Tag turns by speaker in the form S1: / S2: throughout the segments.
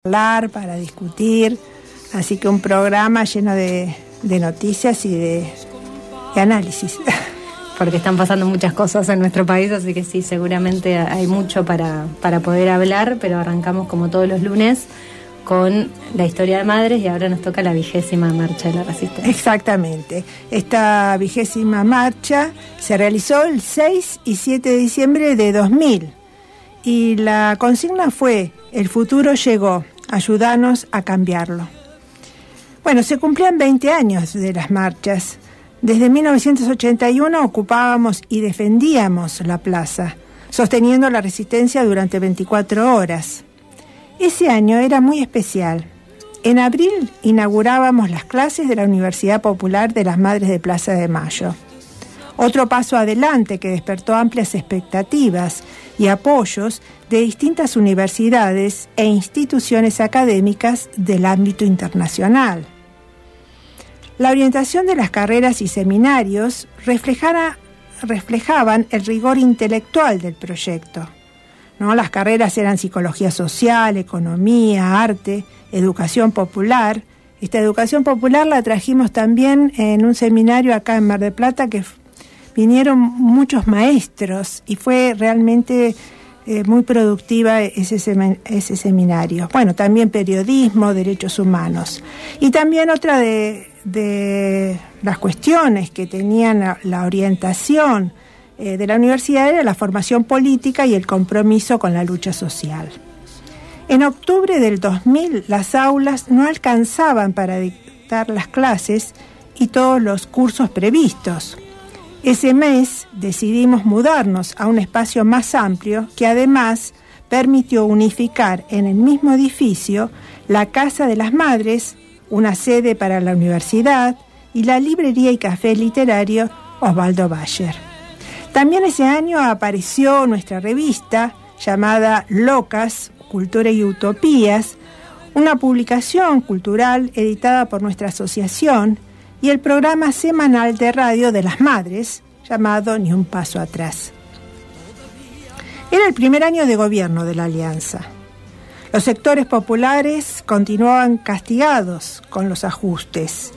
S1: hablar, para discutir, así que un programa lleno de noticias y de análisis.
S2: Porque están pasando muchas cosas en nuestro país, así que sí, seguramente hay mucho para poder hablar, pero arrancamos como todos los lunes con la historia de madres y ahora nos toca la 20ª Marcha de la Resistencia.
S1: Exactamente. Esta 20ª marcha se realizó el 6 y 7 de diciembre de 2000 y la consigna fue: el futuro llegó, ayúdanos a cambiarlo. Bueno, se cumplían 20 años de las marchas. Desde 1981 ocupábamos y defendíamos la plaza, sosteniendo la resistencia durante 24 horas. Ese año era muy especial. En abril inaugurábamos las clases de la Universidad Popular de las Madres de Plaza de Mayo. Otro paso adelante que despertó amplias expectativas y apoyos de distintas universidades e instituciones académicas del ámbito internacional. La orientación de las carreras y seminarios reflejaban el rigor intelectual del proyecto, ¿no? Las carreras eran psicología social, economía, arte, educación popular. Esta educación popular la trajimos también en un seminario acá en Mar del Plata, que vinieron muchos maestros y fue realmente muy productiva ese seminario. Bueno, también periodismo, derechos humanos. Y también otra de las cuestiones que tenían la orientación de la universidad era la formación política y el compromiso con la lucha social. En octubre del 2000 las aulas no alcanzaban para dictar las clases y todos los cursos previstos. Ese mes decidimos mudarnos a un espacio más amplio que además permitió unificar en el mismo edificio la Casa de las Madres, una sede para la universidad y la librería y café literario Osvaldo Bayer. También ese año apareció nuestra revista llamada Locas, Cultura y Utopías, una publicación cultural editada por nuestra asociación, y el programa semanal de radio de las madres, llamado Ni un paso atrás. Era el primer año de gobierno de la Alianza. Los sectores populares continuaban castigados con los ajustes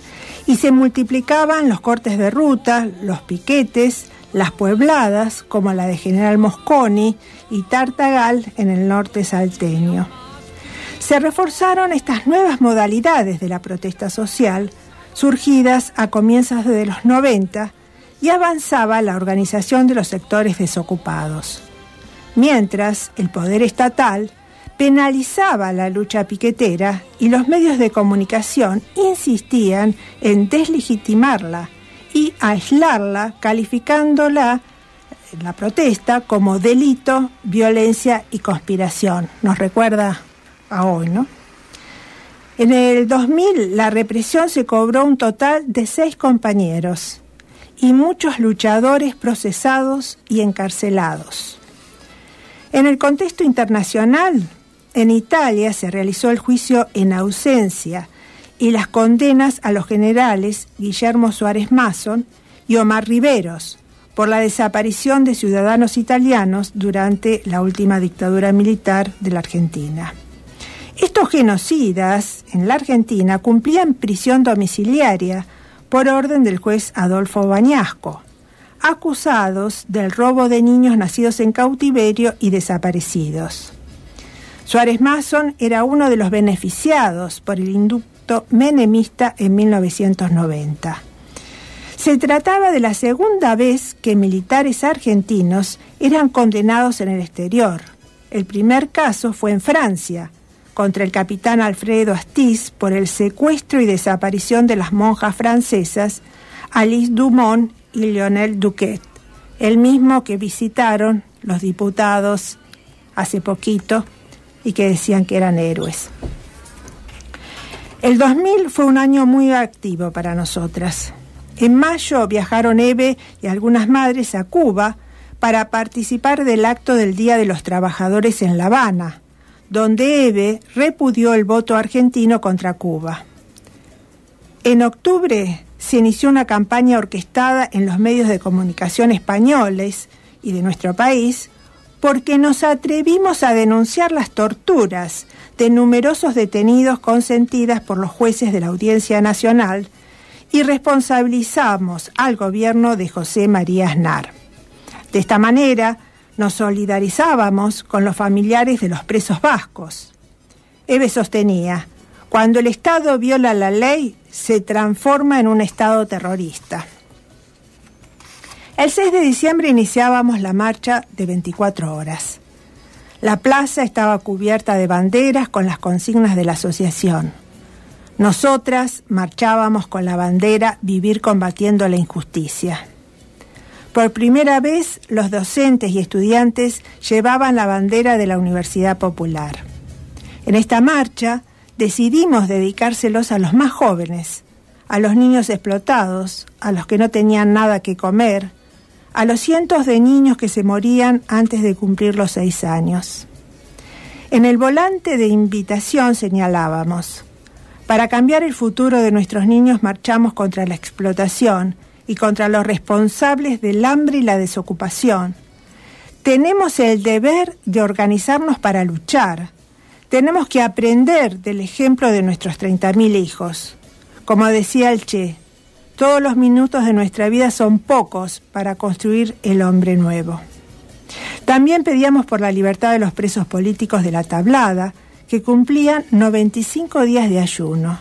S1: y se multiplicaban los cortes de ruta, los piquetes, las puebladas, como la de General Mosconi y Tartagal en el norte salteño. Se reforzaron estas nuevas modalidades de la protesta social, surgidas a comienzos de los 90, y avanzaba la organización de los sectores desocupados. Mientras el poder estatal penalizaba la lucha piquetera y los medios de comunicación insistían en deslegitimarla y aislarla, calificándola, la protesta, como delito, violencia y conspiración. Nos recuerda a hoy, ¿no? En el 2000 la represión se cobró un total de 6 compañeros y muchos luchadores procesados y encarcelados. En el contexto internacional, en Italia se realizó el juicio en ausencia y las condenas a los generales Guillermo Suárez Mason y Omar Riveros por la desaparición de ciudadanos italianos durante la última dictadura militar de la Argentina. Estos genocidas en la Argentina cumplían prisión domiciliaria por orden del juez Adolfo Bañasco, acusados del robo de niños nacidos en cautiverio y desaparecidos. Suárez Mason era uno de los beneficiados por el indulto menemista en 1990. Se trataba de la segunda vez que militares argentinos eran condenados en el exterior. El primer caso fue en Francia, contra el capitán Alfredo Astiz por el secuestro y desaparición de las monjas francesas Alice Dumont y Lionel Duquet, el mismo que visitaron los diputados hace poquito y que decían que eran héroes. El 2000 fue un año muy activo para nosotras. En mayo viajaron Eve y algunas madres a Cuba para participar del acto del Día de los Trabajadores en La Habana, donde Eve repudió el voto argentino contra Cuba. En octubre se inició una campaña orquestada en los medios de comunicación españoles y de nuestro país porque nos atrevimos a denunciar las torturas de numerosos detenidos consentidas por los jueces de la Audiencia Nacional y responsabilizamos al gobierno de José María Aznar. De esta manera, nos solidarizábamos con los familiares de los presos vascos. Eve sostenía: cuando el Estado viola la ley, se transforma en un Estado terrorista. El 6 de diciembre iniciábamos la marcha de 24 horas. La plaza estaba cubierta de banderas con las consignas de la asociación. Nosotras marchábamos con la bandera Vivir combatiendo la injusticia. Por primera vez, los docentes y estudiantes llevaban la bandera de la Universidad Popular. En esta marcha decidimos dedicárselos a los más jóvenes, a los niños explotados, a los que no tenían nada que comer, a los cientos de niños que se morían antes de cumplir los 6 años. En el volante de invitación señalábamos: para cambiar el futuro de nuestros niños marchamos contra la explotación y contra los responsables del hambre y la desocupación. Tenemos el deber de organizarnos para luchar. Tenemos que aprender del ejemplo de nuestros 30.000 hijos. Como decía el Che, todos los minutos de nuestra vida son pocos para construir el hombre nuevo. También pedíamos por la libertad de los presos políticos de la Tablada, que cumplían 95 días de ayuno.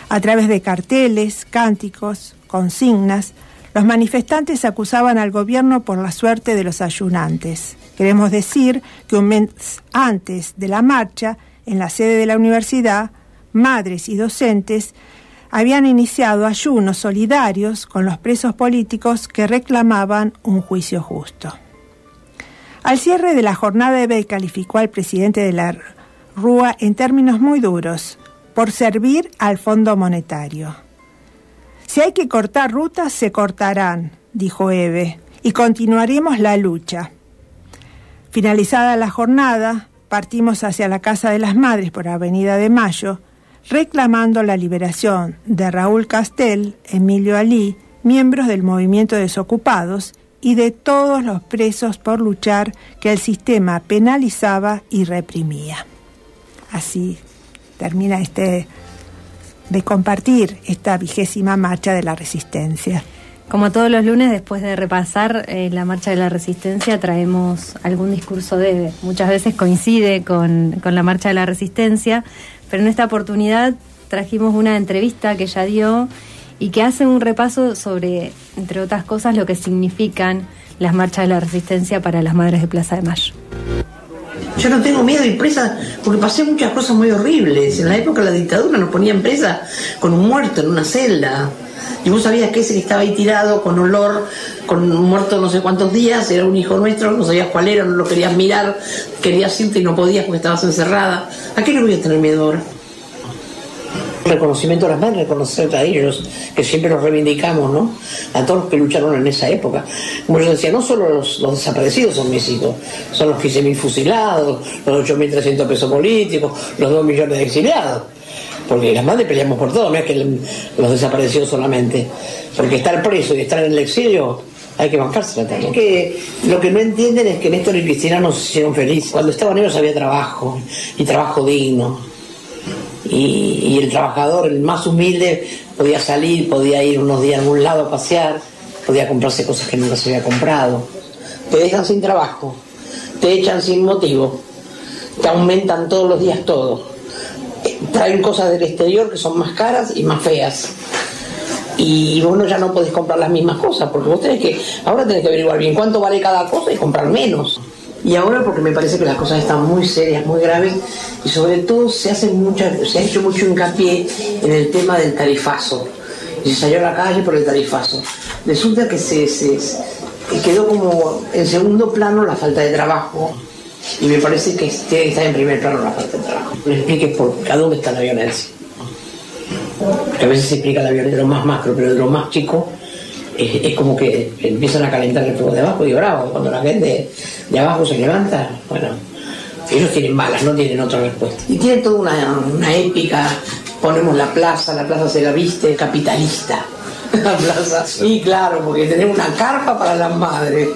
S1: A través de carteles, cánticos, consignas, los manifestantes acusaban al gobierno por la suerte de los ayunantes. Queremos decir que un mes antes de la marcha, en la sede de la universidad, madres y docentes habían iniciado ayunos solidarios con los presos políticos que reclamaban un juicio justo. Al cierre de la jornada, Eve calificó al presidente de la Rúa en términos muy duros, por servir al Fondo Monetario. Si hay que cortar rutas, se cortarán, dijo Eve, y continuaremos la lucha. Finalizada la jornada, partimos hacia la Casa de las Madres por Avenida de Mayo, reclamando la liberación de Raúl Castel, Emilio Alí, miembros del movimiento Desocupados, y de todos los presos por luchar que el sistema penalizaba y reprimía. Así termina de compartir esta 20ª Marcha de la Resistencia.
S2: Como todos los lunes, después de repasar la Marcha de la Resistencia, traemos algún discurso de Eve. Muchas veces coincide con la Marcha de la Resistencia, pero en esta oportunidad trajimos una entrevista que ella dio y que hace un repaso sobre, entre otras cosas, lo que significan las marchas de la Resistencia para las madres de Plaza de Mayo.
S3: Yo no tengo miedo de ir presa porque pasé muchas cosas muy horribles. En la época de la dictadura nos ponían presa con un muerto en una celda. Y vos sabías que ese que estaba ahí tirado, con olor, con un muerto no sé cuántos días, era un hijo nuestro, no sabías cuál era, no lo querías mirar, querías irte y no podías porque estabas encerrada. ¿A qué le voy a tener miedo ahora? Reconocimiento a las madres, reconocer a ellos, que siempre los reivindicamos, ¿no? A todos los que lucharon en esa época. Como yo decía, no solo los desaparecidos son mis hijos, son los 15.000 fusilados, los 8.300 presos políticos, los 2 millones de exiliados. Porque las madres peleamos por todo, no es que los desaparecidos solamente. Porque estar preso y estar en el exilio, hay que bancársela también. Que lo que no entienden es que Néstor y Cristina nos hicieron felices. Cuando estaban ellos había trabajo, y trabajo digno. Y el trabajador, el más humilde, podía salir, podía ir unos días a algún lado a pasear, podía comprarse cosas que nunca se había comprado. Te dejan sin trabajo, te echan sin motivo, te aumentan todos los días todo. Traen cosas del exterior que son más caras y más feas. Y vos ya no podés comprar las mismas cosas, porque vos ahora tenés que averiguar bien cuánto vale cada cosa y comprar menos. Y ahora porque me parece que las cosas están muy serias, muy graves, y sobre todo se ha hecho mucho hincapié en el tema del tarifazo. Y se salió a la calle por el tarifazo. Resulta que que quedó como en segundo plano la falta de trabajo, y me parece que tiene que estar en primer plano la falta de trabajo. Me explique a dónde está la violencia. Porque a veces se explica la violencia de lo más macro, pero de lo más chico es como que empiezan a calentar el fuego de abajo y bravo, cuando la gente de abajo se levanta, bueno, ellos tienen balas, no tienen otra respuesta. Y tiene toda una épica, ponemos la plaza se la viste capitalista, la plaza, sí, claro, porque tenemos una carpa para las madres,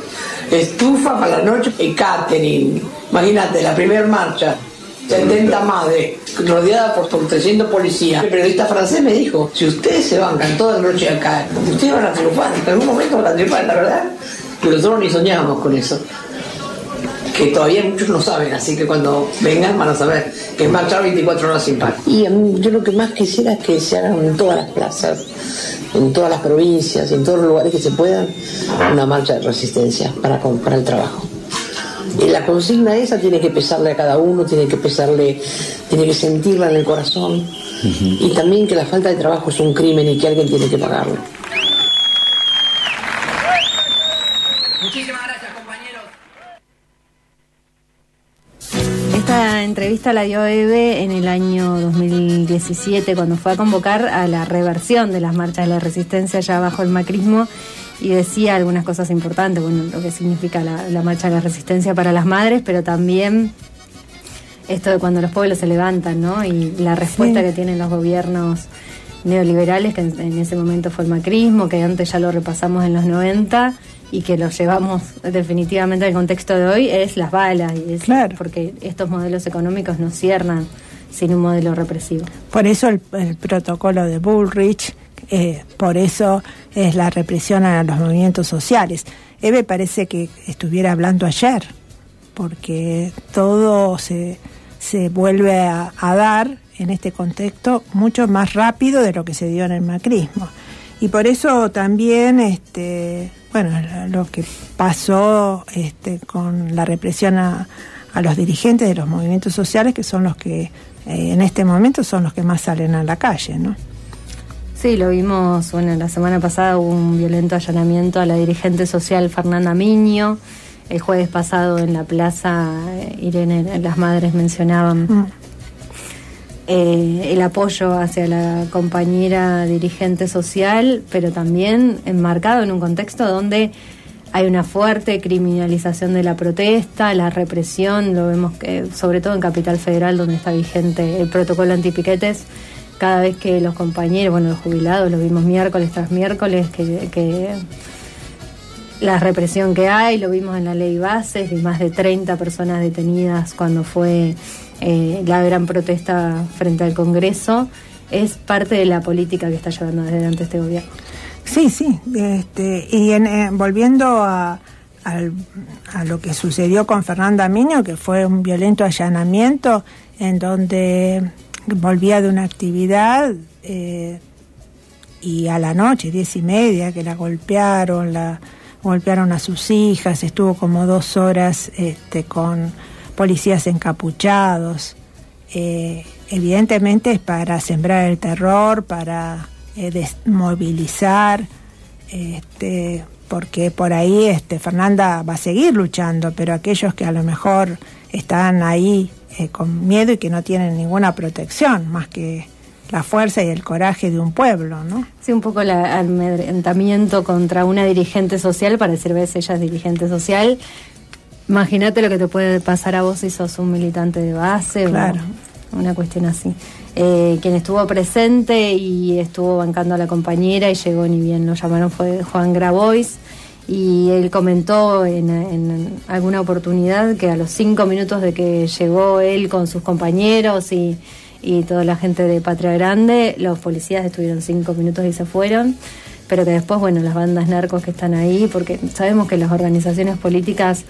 S3: estufa para la noche y catering. Imagínate, la primera marcha, 70 madres, rodeada por 300 policías. El periodista francés me dijo, si ustedes se bancan toda la noche acá, ustedes van a triunfar, en algún momento van a triunfar, la verdad. Pero nosotros ni soñábamos con eso. Que todavía muchos no saben, así que cuando vengan van a saber que es marchar 24 horas sin par. Y yo lo que más quisiera es que se hagan en todas las plazas, en todas las provincias, en todos los lugares que se puedan, una marcha de resistencia para el trabajo. Y la consigna esa tiene que pesarle a cada uno, tiene que sentirla en el corazón. Y también que la falta de trabajo es un crimen y que alguien tiene que pagarlo.
S4: Muchísimas gracias, compañeros.
S2: Esta entrevista la dio Eve en el año 2017, cuando fue a convocar a la reversión de las marchas de la resistencia ya bajo el macrismo, y decía algunas cosas importantes, bueno, lo que significa la marcha de la resistencia para las madres, pero también esto de cuando los pueblos se levantan, ¿no? Y la respuesta que tienen los gobiernos neoliberales, que en ese momento fue el macrismo, que antes ya lo repasamos en los 90, y que lo llevamos definitivamente al contexto de hoy, es las balas, y es
S1: claro,
S2: porque estos modelos económicos no cierran sin un modelo represivo.
S1: Por eso el protocolo de Bullrich, por eso es la represión a los movimientos sociales. Eve parece que estuviera hablando ayer, porque todo se vuelve a dar en este contexto mucho más rápido de lo que se dio en el macrismo. Y por eso también lo que pasó con la represión a los dirigentes de los movimientos sociales, que son los que en este momento son los que más salen a la calle, ¿no?
S2: Sí, lo vimos, la semana pasada hubo un violento allanamiento a la dirigente social Fernanda Miño. El jueves pasado en la plaza, Irene, las madres mencionaban el apoyo hacia la compañera dirigente social, pero también enmarcado en un contexto donde hay una fuerte criminalización de la protesta, la represión, lo vemos que sobre todo en Capital Federal, donde está vigente el protocolo antipiquetes. Cada vez que los compañeros, los jubilados, lo vimos miércoles tras miércoles, que la represión que hay, lo vimos en la ley Bases, de más de 30 personas detenidas cuando fue la gran protesta frente al Congreso, es parte de la política que está llevando adelante este gobierno.
S1: Sí, y volviendo a lo que sucedió con Fernanda Miño, que fue un violento allanamiento en donde volvía de una actividad y a la noche, 10:30, que la golpearon a sus hijas, estuvo como 2 horas con policías encapuchados. Evidentemente es para sembrar el terror, para desmovilizar, porque por ahí Fernanda va a seguir luchando, pero aquellos que a lo mejor están ahí con miedo y que no tienen ninguna protección, más que la fuerza y el coraje de un pueblo, ¿no?
S2: Sí, un poco el amedrentamiento contra una dirigente social, para decir, ves, ella es dirigente social. Imagínate lo que te puede pasar a vos si sos un militante de base,
S1: claro,
S2: o una cuestión así. Quien estuvo presente y estuvo bancando a la compañera y llegó, ni bien lo llamaron, fue Juan Grabois, y él comentó en alguna oportunidad que a los 5 minutos de que llegó él con sus compañeros y toda la gente de Patria Grande, los policías estuvieron 5 minutos y se fueron, pero que después, las bandas narcos que están ahí, porque sabemos que las organizaciones políticas,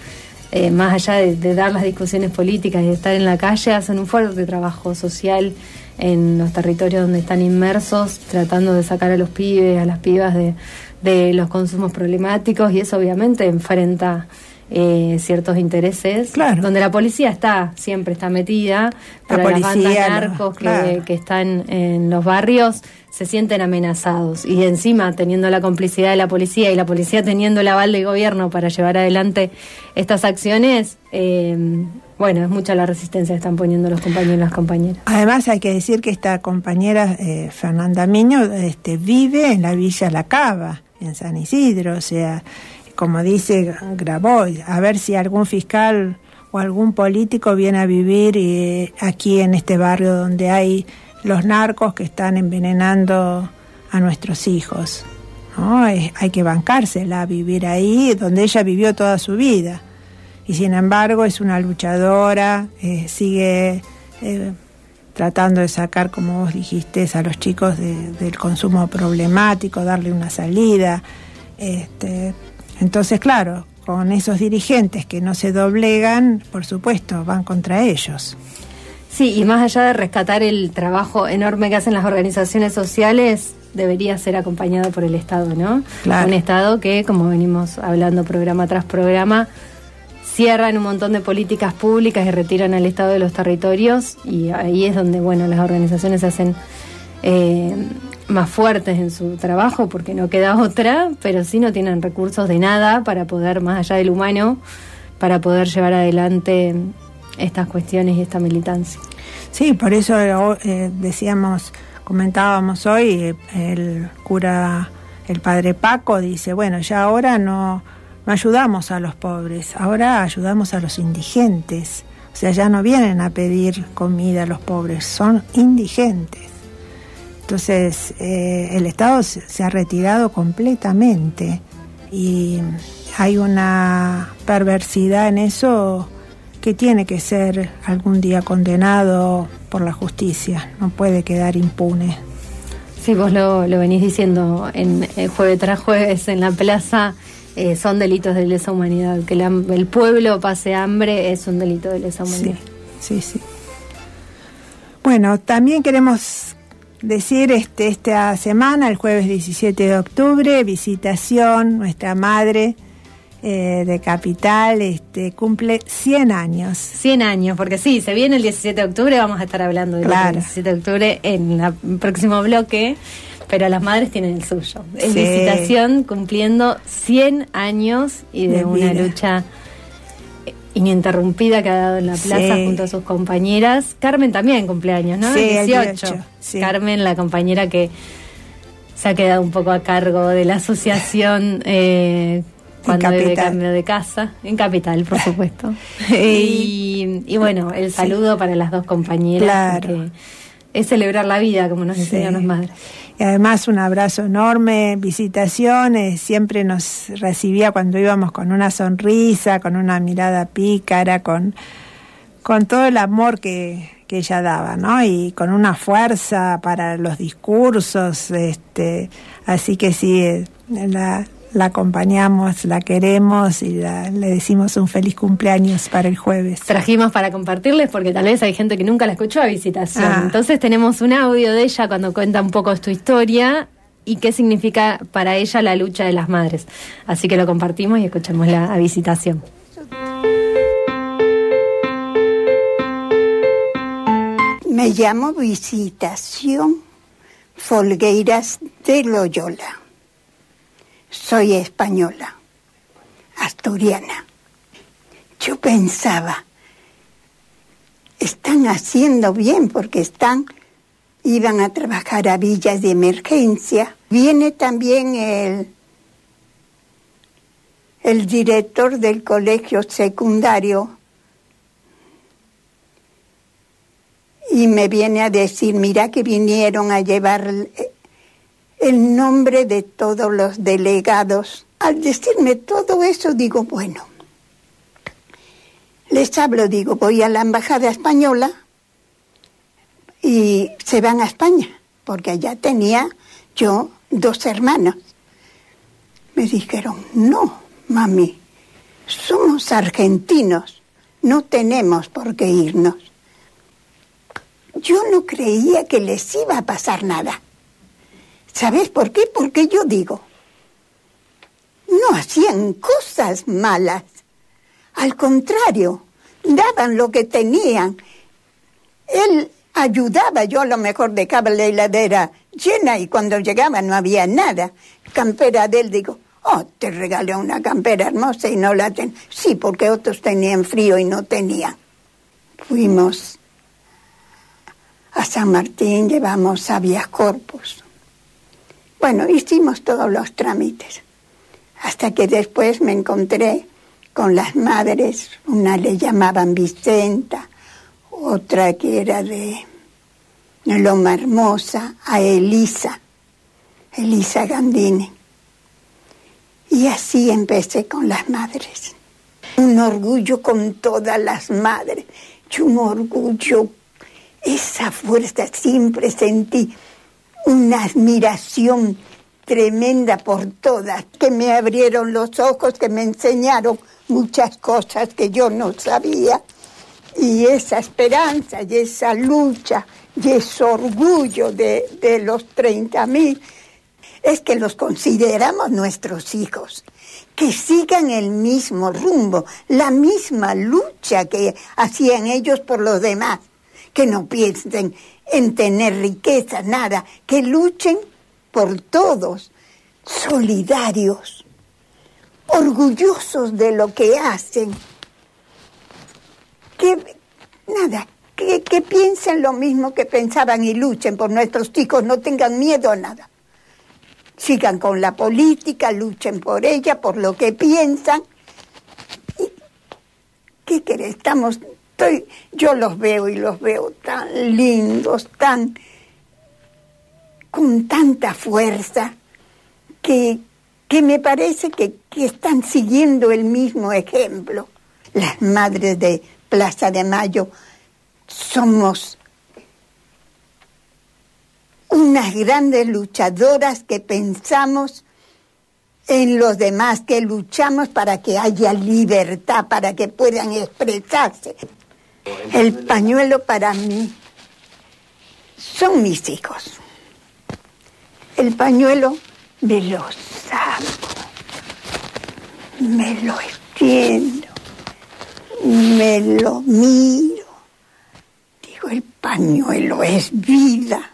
S2: más allá de dar las discusiones políticas y de estar en la calle, hacen un fuerte trabajo social en los territorios donde están inmersos, tratando de sacar a los pibes, a las pibas de los consumos problemáticos, y eso obviamente enfrenta ciertos intereses,
S1: claro,
S2: donde la policía siempre está metida, pero las bandas narcos que están en los barrios se sienten amenazados, y encima teniendo la complicidad de la policía y la policía teniendo el aval del gobierno para llevar adelante estas acciones, es mucha la resistencia que están poniendo los compañeros y las compañeras.
S1: Además hay que decir que esta compañera Fernanda Miño vive en la Villa La Cava, en San Isidro, o sea, como dice Grabois, a ver si algún fiscal o algún político viene a vivir aquí en este barrio donde hay los narcos que están envenenando a nuestros hijos, ¿no? Hay que bancársela, vivir ahí donde ella vivió toda su vida, y sin embargo es una luchadora, sigue tratando de sacar, como vos dijiste, a los chicos del consumo problemático, darle una salida. Entonces, claro, con esos dirigentes que no se doblegan, por supuesto, van contra ellos.
S2: Sí, y más allá de rescatar el trabajo enorme que hacen las organizaciones sociales, debería ser acompañado por el Estado, ¿no?
S1: Claro.
S2: Un Estado que, como venimos hablando programa tras programa, cierran un montón de políticas públicas y retiran al Estado de los territorios, y ahí es donde, bueno, las organizaciones se hacen más fuertes en su trabajo, porque no queda otra, pero sí no tienen recursos de nada para poder, más allá del humano, para poder llevar adelante estas cuestiones y esta militancia.
S1: Sí, por eso comentábamos hoy, el cura, el padre Paco, dice, bueno, ya ahora no ayudamos a los pobres, ahora ayudamos a los indigentes. O sea, ya no vienen a pedir comida a los pobres, son indigentes. Entonces, el Estado se ha retirado completamente y hay una perversidad en eso que tiene que ser algún día condenado por la justicia, no puede quedar impune.
S2: Sí, vos lo venís diciendo en jueves tras jueves en la plaza, son delitos de lesa humanidad, que el pueblo pase hambre es un delito de lesa humanidad.
S1: Sí. Bueno, también queremos decir esta semana, el jueves 17 de octubre, Visitación, nuestra madre de Capital, cumple 100 años.
S2: 100 años, porque sí, se viene el 17 de octubre, vamos a estar hablando del 17 de octubre en el próximo bloque, pero las madres tienen el suyo. Es Visitación cumpliendo 100 años y de una lucha ininterrumpida que ha dado en la plaza junto a sus compañeras. Carmen también cumpleaños, ¿no?
S1: Sí,
S2: 18. Sí. Carmen, la compañera que se ha quedado un poco a cargo de la asociación cuando bebe cambio de casa, en Capital, por supuesto. y bueno, el saludo para las dos compañeras, que es celebrar la vida, como nos enseñan las madres.
S1: Y además un abrazo enorme. Visitación siempre nos recibía cuando íbamos con una sonrisa, con una mirada pícara, con todo el amor que ella daba, ¿no? Y con una fuerza para los discursos, así que sí, la acompañamos, la queremos y le decimos un feliz cumpleaños para el jueves.
S2: Trajimos para compartirles porque tal vez hay gente que nunca la escuchó a Visitación. Entonces tenemos un audio de ella cuando cuenta un poco su historia y qué significa para ella la lucha de las madres. Así que lo compartimos y escuchamos a Visitación.
S5: Me llamo Visitación Folgueiras de Loyola. Soy española, asturiana. Yo pensaba, están haciendo bien porque iban a trabajar a villas de emergencia. Viene también el director del colegio secundario y me viene a decir, mira que vinieron a llevar el nombre de todos los delegados. Al decirme todo eso, digo, bueno, les hablo, digo, voy a la embajada española y se van a España, porque allá tenía yo 2 hermanos. Me dijeron, no, mami, somos argentinos, no tenemos por qué irnos. Yo no creía que les iba a pasar nada. ¿Sabes por qué? Porque yo digo, no hacían cosas malas. Al contrario, daban lo que tenían. Él ayudaba, yo a lo mejor dejaba la heladera llena y cuando llegaba no había nada. Campera de él, digo, te regalé una campera hermosa y no la ten. Sí, porque otros tenían frío y no tenían. Fuimos a San Martín, llevamos habeas corpus. Bueno, hicimos todos los trámites, hasta que después me encontré con las madres, una le llamaban Vicenta, otra que era de Loma Hermosa, a Elisa Gandini. Y así empecé con las madres. Un orgullo con todas las madres, y un orgullo esa fuerza siempre sentí una admiración tremenda por todas, que me abrieron los ojos, que me enseñaron muchas cosas que yo no sabía, y esa esperanza y esa lucha y ese orgullo de los 30.000, es que los consideramos nuestros hijos, que sigan el mismo rumbo, la misma lucha que hacían ellos por los demás, que no piensen en tener riqueza, nada, que luchen por todos, solidarios, orgullosos de lo que hacen, que piensen lo mismo que pensaban y luchen por nuestros hijos, no tengan miedo a nada. Sigan con la política, luchen por ella, por lo que piensan. ¿Y qué querés? Yo los veo y los veo tan lindos, con tanta fuerza, que me parece que están siguiendo el mismo ejemplo. Las madres de Plaza de Mayo somos unas grandes luchadoras que pensamos en los demás, que luchamos para que haya libertad, para que puedan expresarse. El pañuelo para mí son mis hijos. El pañuelo me lo saco, me lo extiendo, me lo miro. Digo, el pañuelo es vida,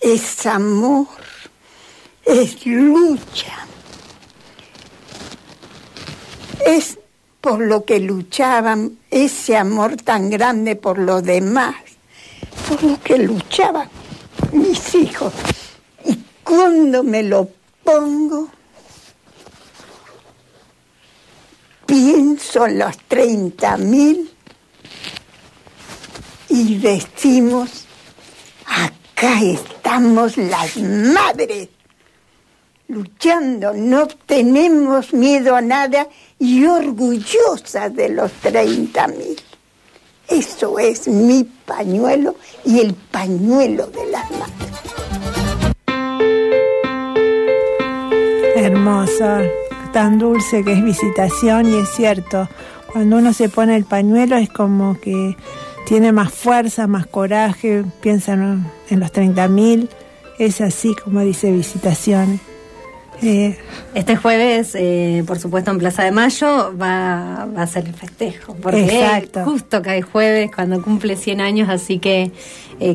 S5: es amor, es lucha. Es por lo que luchaban, ese amor tan grande por los demás, por lo que luchaban mis hijos. Y cuando me lo pongo, pienso en los 30.000 y decimos, acá estamos las madres, luchando, no tenemos miedo a nada y orgullosas de los 30.000. Eso es mi pañuelo y el pañuelo de las madres.
S1: Hermoso, tan dulce que es Visitación, y es cierto, cuando uno se pone el pañuelo es como que tiene más fuerza, más coraje, piensa en los 30.000, es así como dice Visitación.
S2: Este jueves, por supuesto, en Plaza de Mayo va a ser el festejo, porque justo cae jueves cuando cumple 100 años, así que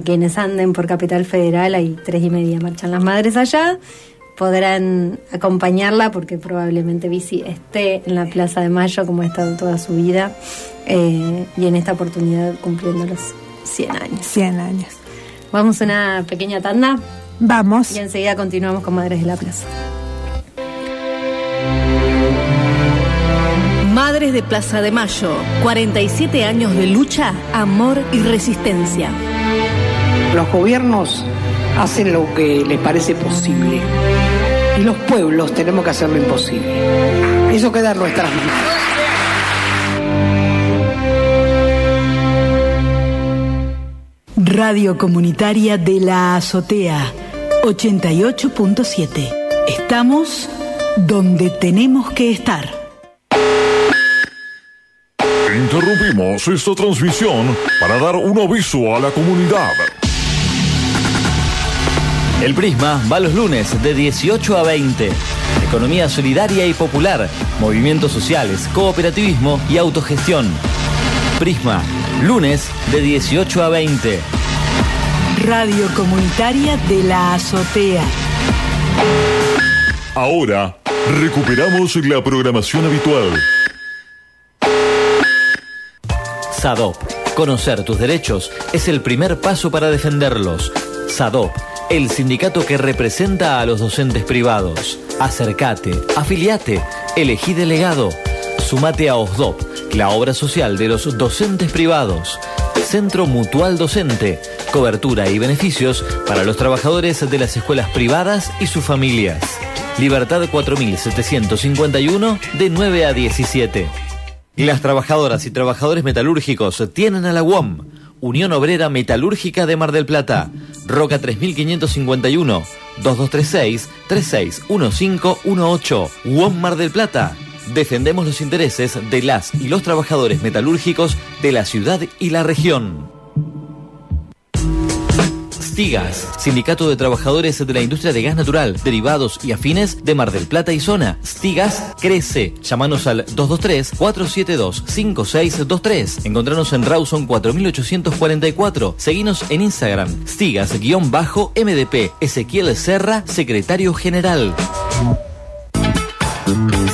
S2: quienes anden por Capital Federal, hay 3:30 marchan las madres allá, podrán acompañarla porque probablemente Visi esté en la Plaza de Mayo como ha estado toda su vida, y en esta oportunidad cumpliendo los 100 años.
S1: 100 años.
S2: Vamos a una pequeña tanda.
S1: Vamos.
S2: Y enseguida continuamos con Madres de la Plaza.
S6: Madres de Plaza de Mayo, 47 años de lucha, amor y resistencia.
S3: Los gobiernos hacen lo que les parece posible y los pueblos tenemos que hacer lo imposible. Eso queda en nuestras manos.
S6: Radio Comunitaria de la Azotea, 88.7. Estamos donde tenemos que estar.
S7: Interrumpimos esta transmisión para dar un aviso a la comunidad.
S8: El Prisma va los lunes de 18 a 20. Economía solidaria y popular, movimientos sociales, cooperativismo y autogestión. Prisma, lunes de 18 a 20.
S6: Radio Comunitaria de la Azotea.
S7: Ahora, recuperamos la programación habitual.
S8: SADOP. Conocer tus derechos es el primer paso para defenderlos. SADOP, el sindicato que representa a los docentes privados. Acércate, afiliate, elegí delegado. Sumate a OSDOP, la obra social de los docentes privados. Centro Mutual Docente, cobertura y beneficios para los trabajadores de las escuelas privadas y sus familias. Libertad 4751 de 9 a 17. Las trabajadoras y trabajadores metalúrgicos tienen a la UOM, Unión Obrera Metalúrgica de Mar del Plata. Roca 3551, 2236-361518. UOM Mar del Plata. Defendemos los intereses de las y los trabajadores metalúrgicos de la ciudad y la región. Stigas, Sindicato de Trabajadores de la Industria de Gas Natural, Derivados y Afines de Mar del Plata y Zona. Stigas crece. Llámanos al 223-472-5623. Encontranos en Rawson 4844. Seguinos en Instagram. Stigas-MDP. Ezequiel Serra, Secretario General.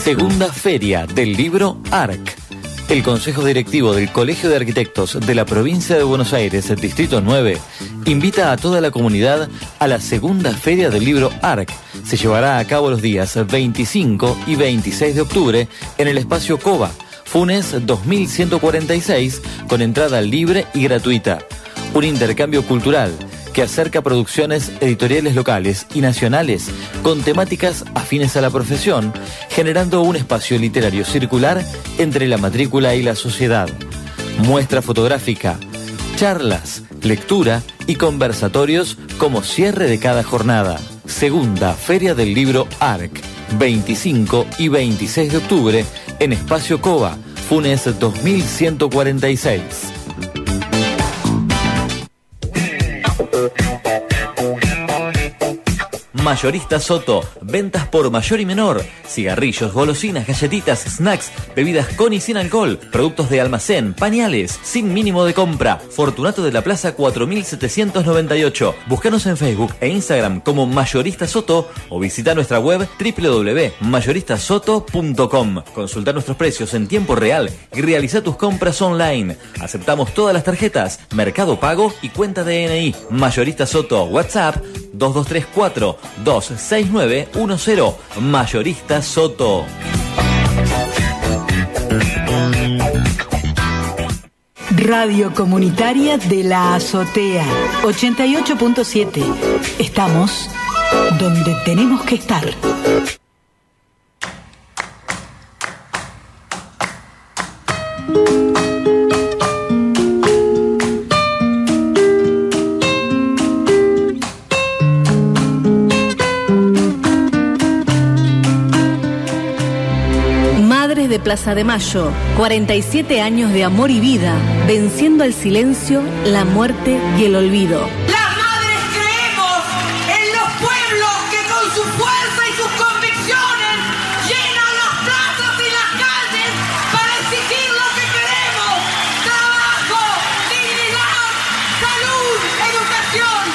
S8: Segunda Feria del Libro ARC. El Consejo Directivo del Colegio de Arquitectos de la Provincia de Buenos Aires, Distrito 9, invita a toda la comunidad a la Segunda Feria del Libro ARC. Se llevará a cabo los días 25 y 26 de octubre en el espacio Cova, Funes 2146, con entrada libre y gratuita. Un intercambio cultural que acerca producciones editoriales locales y nacionales con temáticas afines a la profesión, generando un espacio literario circular entre la matrícula y la sociedad. Muestra fotográfica, charlas, lectura y conversatorios como cierre de cada jornada. Segunda Feria del Libro ARC, 25 y 26 de octubre en Espacio Cova, Funes 2146. Mayorista Soto, ventas por mayor y menor, cigarrillos, golosinas, galletitas, snacks, bebidas con y sin alcohol, productos de almacén, pañales, sin mínimo de compra. Fortunato de la Plaza 4798. Búscanos en Facebook e Instagram como Mayorista Soto o visita nuestra web www.mayoristasoto.com. Consulta nuestros precios en tiempo real y realiza tus compras online. Aceptamos todas las tarjetas, Mercado Pago y cuenta DNI. Mayorista Soto, WhatsApp 2234-26910. Mayorista Soto.
S9: Radio Comunitaria de la Azotea 88.7. Estamos donde tenemos que estar.
S6: De Plaza de Mayo, 47 años de amor y vida, venciendo el silencio, la muerte y el olvido.
S4: Las madres creemos en los pueblos que con su fuerza y sus convicciones llenan las plazas y las calles para exigir lo que queremos: trabajo, dignidad, salud, educación.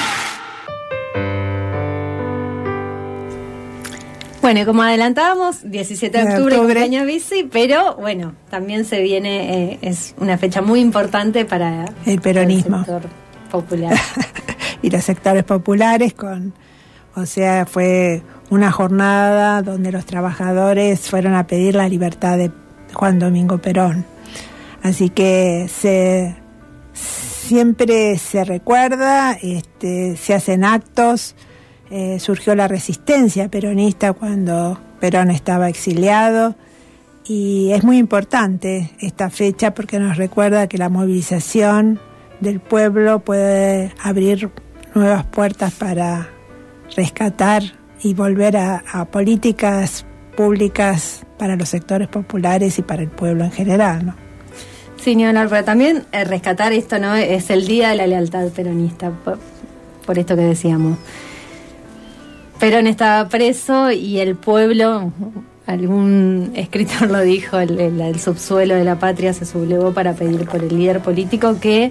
S2: Bueno, como adelantábamos, 17 de octubre, cumpleaños bici, pero bueno, también se viene, es una fecha muy importante para
S1: el peronismo,
S2: el sector popular.
S1: Y los sectores populares, fue una jornada donde los trabajadores fueron a pedir la libertad de Juan Domingo Perón. Así que siempre se recuerda, se hacen actos. Surgió la resistencia peronista cuando Perón estaba exiliado, y es muy importante esta fecha porque nos recuerda que la movilización del pueblo puede abrir nuevas puertas para rescatar y volver a políticas públicas para los sectores populares y para el pueblo en general, ¿no?
S2: Sí, Leonor, pero también rescatar esto, ¿no? Es el Día de la Lealtad Peronista, por esto que decíamos. Perón estaba preso y el pueblo, algún escritor lo dijo, el subsuelo de la patria se sublevó para pedir por el líder político que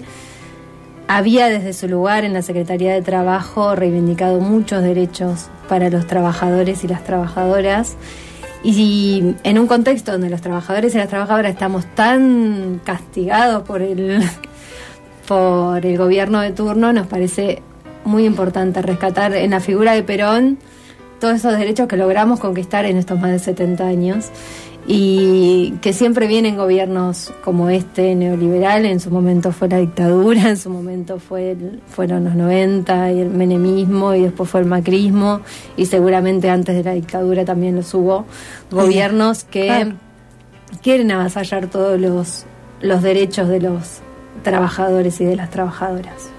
S2: había desde su lugar en la Secretaría de Trabajo reivindicado muchos derechos para los trabajadores y las trabajadoras, y en un contexto donde los trabajadores y las trabajadoras estamos tan castigados por el gobierno de turno, nos parece muy importante rescatar en la figura de Perón todos esos derechos que logramos conquistar en estos más de 70 años y que siempre vienen gobiernos como este neoliberal. En su momento fue la dictadura, en su momento fueron los 90 y el menemismo, y después fue el macrismo, y seguramente antes de la dictadura también los hubo gobiernos que quieren avasallar todos los derechos de trabajadores y de las trabajadoras.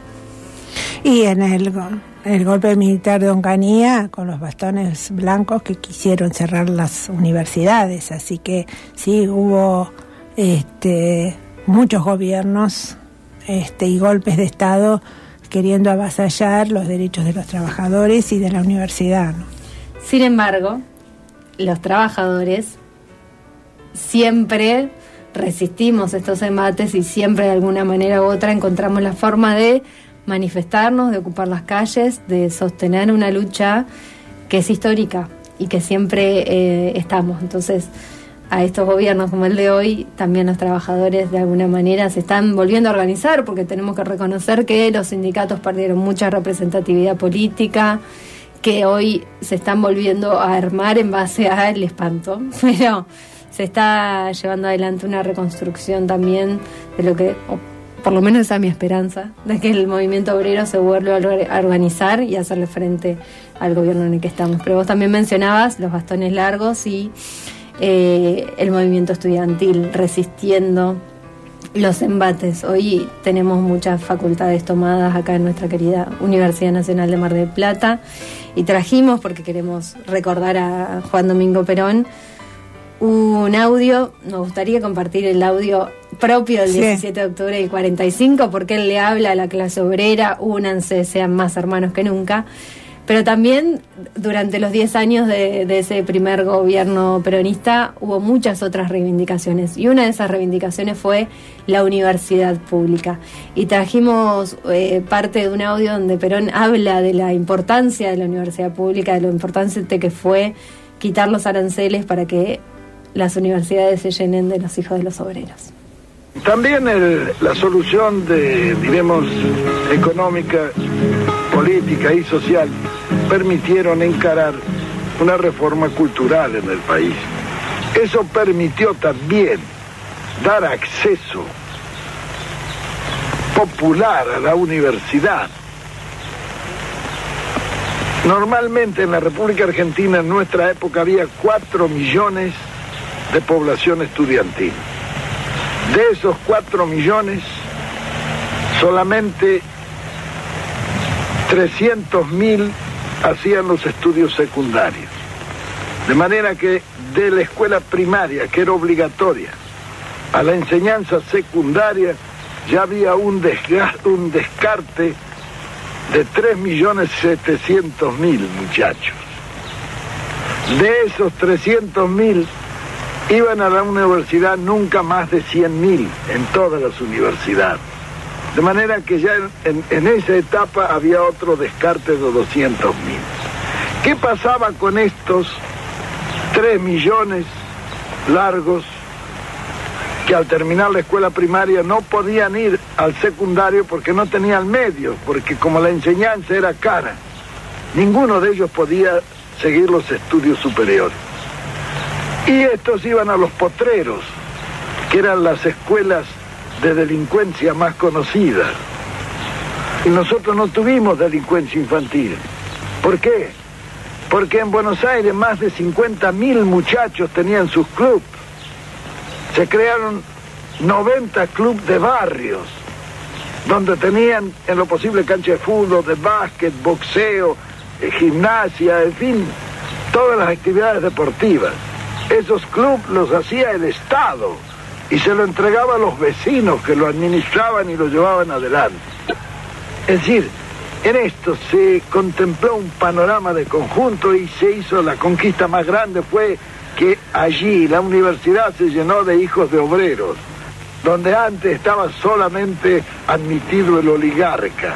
S1: Y en el golpe militar de Onganía, con los bastones blancos que quisieron cerrar las universidades, así que sí, hubo muchos gobiernos y golpes de Estado queriendo avasallar los derechos de los trabajadores y de la universidad, ¿no?
S2: Sin embargo, los trabajadores siempre resistimos estos embates y siempre de alguna manera u otra encontramos la forma de manifestarnos, de ocupar las calles, de sostener una lucha que es histórica y que siempre estamos. Entonces, a estos gobiernos como el de hoy, también los trabajadores de alguna manera se están volviendo a organizar, porque tenemos que reconocer que los sindicatos perdieron mucha representatividad política, que hoy se están volviendo a armar en base al espanto, pero se está llevando adelante una reconstrucción también de lo que, o por lo menos esa es mi esperanza, de que el movimiento obrero se vuelva a organizar y a hacerle frente al gobierno en el que estamos. Pero vos también mencionabas los bastones largos y el movimiento estudiantil resistiendo los embates. Hoy tenemos muchas facultades tomadas acá en nuestra querida Universidad Nacional de Mar del Plata y trajimos, porque queremos recordar a Juan Domingo Perón, un audio. Nos gustaría compartir el audio propio del 17 de octubre del 45, porque él le habla a la clase obrera: únanse, sean más hermanos que nunca. Pero también durante los 10 años de ese primer gobierno peronista hubo muchas otras reivindicaciones, y una de esas reivindicaciones fue la universidad pública. Y trajimos parte de un audio donde Perón habla de la importancia de la universidad pública, de lo importante que fue quitar los aranceles para que las universidades se llenen de los hijos de los obreros.
S10: También la solución económica, política y social permitieron encarar una reforma cultural en el país. Eso permitió también dar acceso popular a la universidad. Normalmente en la República Argentina, en nuestra época, había 4 millones de población estudiantil. De esos 4 millones, solamente 300.000 hacían los estudios secundarios. De manera que de la escuela primaria, que era obligatoria, a la enseñanza secundaria, ya había un descarte de 3.700.000 muchachos. De esos 300.000 iban a la universidad nunca más de 100.000 en todas las universidades. De manera que ya en esa etapa había otro descarte de 200.000. ¿Qué pasaba con estos 3 millones largos que al terminar la escuela primaria no podían ir al secundario porque no tenían medios, porque como la enseñanza era cara, ninguno de ellos podía seguir los estudios superiores? Y estos iban a los potreros, que eran las escuelas de delincuencia más conocidas. Y nosotros no tuvimos delincuencia infantil. ¿Por qué? Porque en Buenos Aires más de 50.000 muchachos tenían sus clubes. Se crearon 90 clubes de barrios, donde tenían en lo posible cancha de fútbol, de básquet, boxeo, gimnasia, en fin, todas las actividades deportivas. Esos clubes los hacía el Estado y se lo entregaba a los vecinos, que lo administraban y lo llevaban adelante. Es decir, en esto se contempló un panorama de conjunto y se hizo la conquista más grande. Fue que allí la universidad se llenó de hijos de obreros, donde antes estaba solamente admitido el oligarca,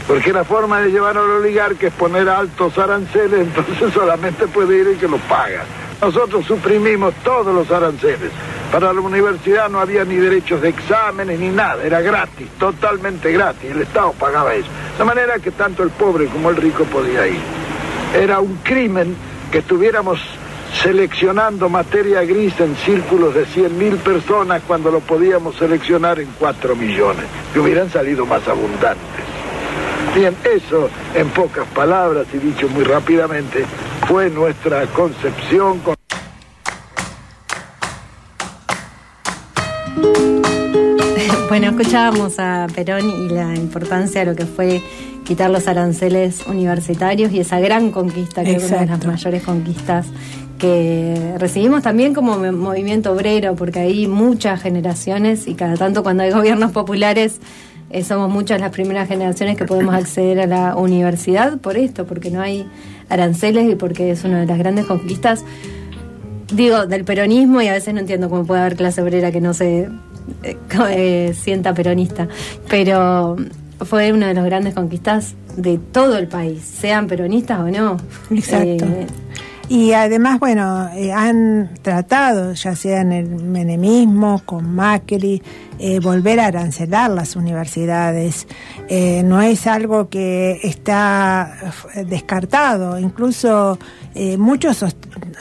S10: porque la forma de llevar al oligarca es poner altos aranceles, entonces solamente puede ir el que lo paga. Nosotros suprimimos todos los aranceles. Para la universidad no había ni derechos de exámenes ni nada, era gratis, totalmente gratis, el Estado pagaba eso. De manera que tanto el pobre como el rico podía ir. Era un crimen que estuviéramos seleccionando materia gris en círculos de 100.000 personas cuando lo podíamos seleccionar en 4 millones, que hubieran salido más abundantes. Bien, eso en pocas palabras y dicho muy rápidamente fue nuestra concepción.
S2: Bueno, escuchábamos a Perón y la importancia de lo que fue quitar los aranceles universitarios y esa gran conquista, creo que una de las mayores conquistas que recibimos también como movimiento obrero, porque hay muchas generaciones y cada tanto cuando hay gobiernos populares somos muchas las primeras generaciones que podemos acceder a la universidad por esto, porque no hay aranceles y porque es una de las grandes conquistas, digo, del peronismo, y a veces no entiendo cómo puede haber clase obrera que no se sienta peronista, pero fue una de las grandes conquistas de todo el país, sean peronistas o no.
S1: Exacto. Y además, bueno, han tratado, ya sea en el menemismo, con Macri, volver a arancelar las universidades. No es algo que está descartado, incluso muchos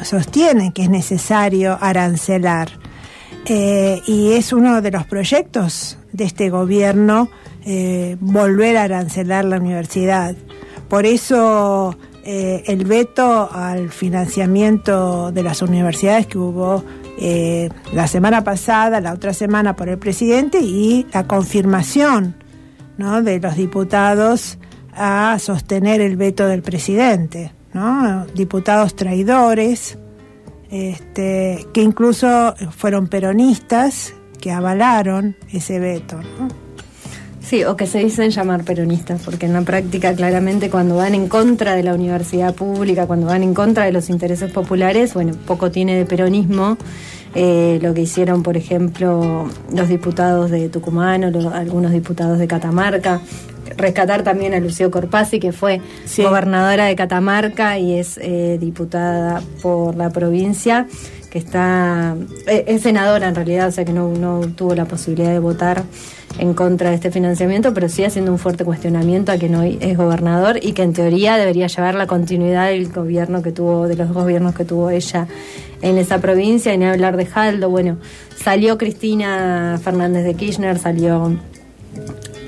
S1: sostienen que es necesario arancelar. Y es uno de los proyectos de este gobierno, volver a arancelar la universidad. Por eso el veto al financiamiento de las universidades que hubo la semana pasada, la otra semana por el presidente, y la confirmación, ¿no?, de los diputados a sostener el veto del presidente, ¿no? Diputados traidores, que incluso fueron peronistas que avalaron ese veto, ¿no?
S2: Sí, o que se dicen llamar peronistas, porque en la práctica claramente cuando van en contra de la universidad pública, cuando van en contra de los intereses populares, bueno, poco tiene de peronismo lo que hicieron, por ejemplo, los diputados de Tucumán o algunos diputados de Catamarca. Rescatar también a Lucio Corpazzi, que fue gobernadora de Catamarca y es diputada por la provincia, que es senadora en realidad, o sea que no tuvo la posibilidad de votar en contra de este financiamiento, pero sí haciendo un fuerte cuestionamiento a que no es gobernador y que en teoría debería llevar la continuidad del gobierno que tuvo, de los gobiernos que tuvo ella en esa provincia, y ni hablar de Jaldo. Bueno, salió Cristina Fernández de Kirchner, salió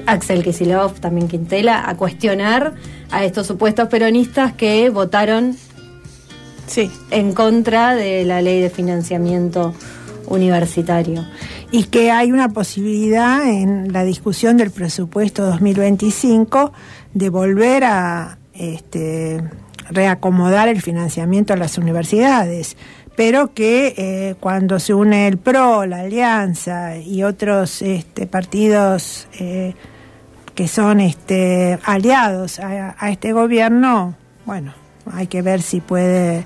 S2: Axel Kicillof, también Quintela, a cuestionar a estos supuestos peronistas que votaron en contra de la ley de financiamiento universitario.
S1: Y que hay una posibilidad en la discusión del presupuesto 2025 de volver a reacomodar el financiamiento a las universidades, pero que cuando se une el PRO, la Alianza y otros partidos que son aliados a este gobierno, bueno, hay que ver si puede